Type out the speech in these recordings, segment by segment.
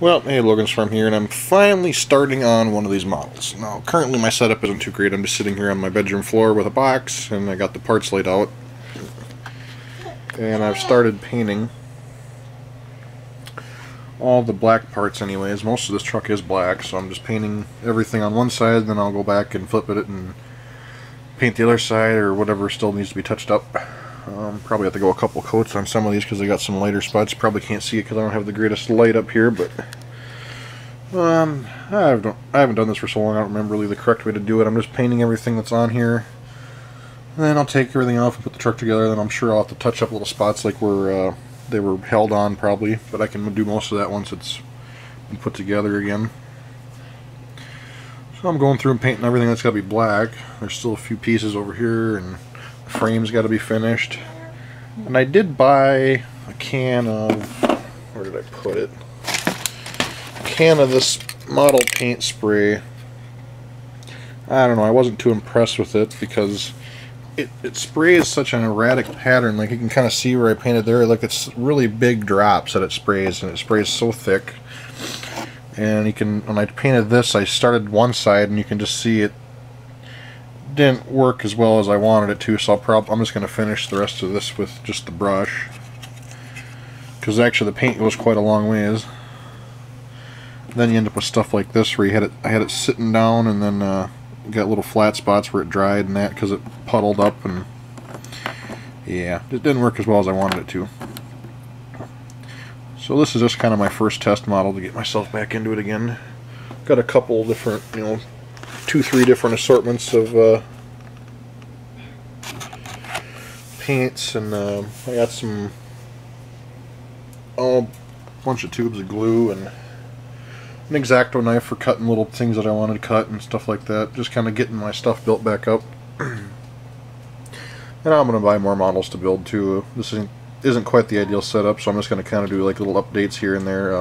Well, hey, Logansfarm here, and I'm finally starting on one of these models. Now, currently my setup isn't too great. I'm just sitting here on my bedroom floor with a box, and I got the parts laid out. And I've started painting all the black parts anyways. Most of this truck is black, so I'm just painting everything on one side, then I'll go back and flip it and paint the other side, or whatever still needs to be touched up. Probably have to go a couple coats on some of these because they got some lighter spots. Probably can't see it because I don't have the greatest light up here, but I haven't done this for so long I don't remember really the correct way to do it. I'm just painting everything that's on here. Then I'll take everything off and put the truck together. Then I'm sure I'll have to touch up little spots like where they were held on probably, but I can do most of that once it's been put together again. So I'm going through and painting everything that's got to be black. There's still a few pieces over here, and the frame's got to be finished. And I did buy a can of, where did I put it? A can of this model paint spray. I don't know, I wasn't too impressed with it because it sprays such an erratic pattern. Like you can kind of see where I painted there. Like it's really big drops that it sprays, and it sprays so thick. And you can, when I painted this, I started one side, and you can just see it didn't work as well as I wanted it to. So I'm just going to finish the rest of this with just the brush, because actually the paint goes quite a long ways. Then you end up with stuff like this where I had it sitting down, and then got little flat spots where it dried and that because it puddled up, and yeah, it didn't work as well as I wanted it to. So this is just kind of my first test model to get myself back into it again. Got a couple different, 2-3 different assortments of paints, and I got some bunch of tubes of glue and an X-Acto knife for cutting little things that I wanted to cut and stuff like that. Just kind of getting my stuff built back up. And I'm going to buy more models to build too. This isn't quite the ideal setup, so I'm just going to kind of do like little updates here and there.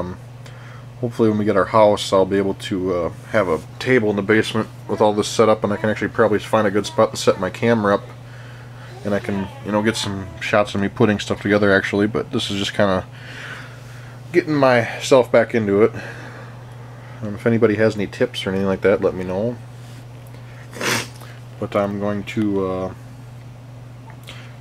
Hopefully when we get our house, I'll be able to have a table in the basement with all this set up, and I can actually probably find a good spot to set my camera up, and I can get some shots of me putting stuff together actually. But this is just kind of getting myself back into it. If anybody has any tips or anything like that, let me know. But I'm going to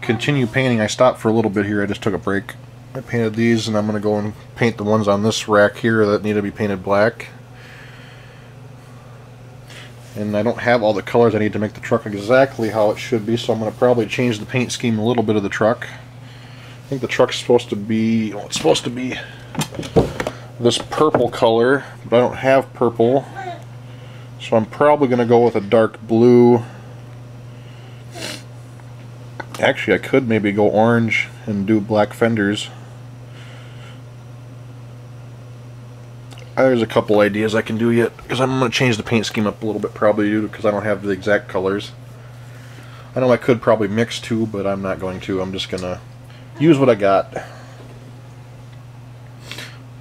continue painting. I stopped for a little bit here. I just took a break. I painted these, and I'm going to go and paint the ones on this rack here that need to be painted black. And I don't have all the colors I need to make the truck exactly how it should be, so I'm going to probably change the paint scheme a little bit of the truck. I think the truck's supposed to be, it's supposed to be this purple color, but I don't have purple, so I'm probably going to go with a dark blue. Actually, I could maybe go orange and do black fenders. There's a couple ideas I can do yet, because I'm going to change the paint scheme up a little bit probably because I don't have the exact colors. I know I could probably mix two, but I'm not going to. I'm just going to use what I got.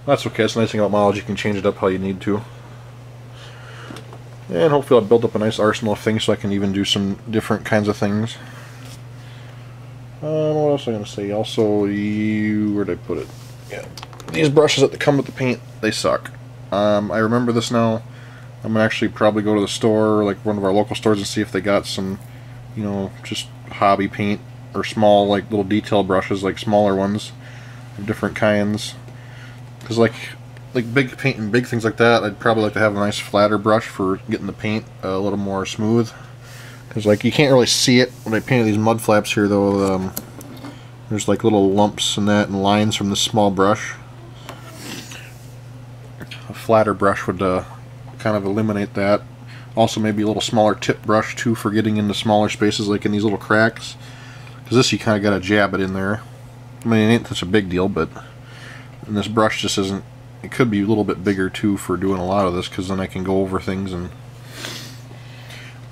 That's okay. That's the nice thing about models. You can change it up how you need to. And hopefully I'll build up a nice arsenal of things so I can even do some different kinds of things. What else am I going to say? Also, where did I put it? Yeah, these brushes that come with the paint, they suck. I remember this now. I'm going to actually probably go to the store, like one of our local stores, and see if they got some, just hobby paint or small, like little detail brushes, like smaller ones of different kinds. Because like big paint and big things like that, I'd probably like to have a nice flatter brush for getting the paint a little more smooth. Because like you can't really see it when I painted these mud flaps here though. There's like little lumps and that and lines from this small brush. A flatter brush would kind of eliminate that. Also maybe a little smaller tip brush too for getting into smaller spaces like in these little cracks. Because this you kind of got to jab it in there. I mean it ain't such a big deal, but and this brush just isn't, it could be a little bit bigger too for doing a lot of this, because then I can go over things. And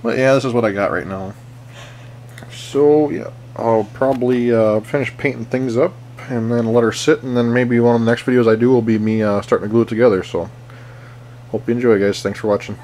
but yeah, this is what I got right now. So yeah, I'll probably finish painting things up and then let her sit, and then maybe one of the next videos I do will be me starting to glue it together. So hope you enjoy, guys. Thanks for watching.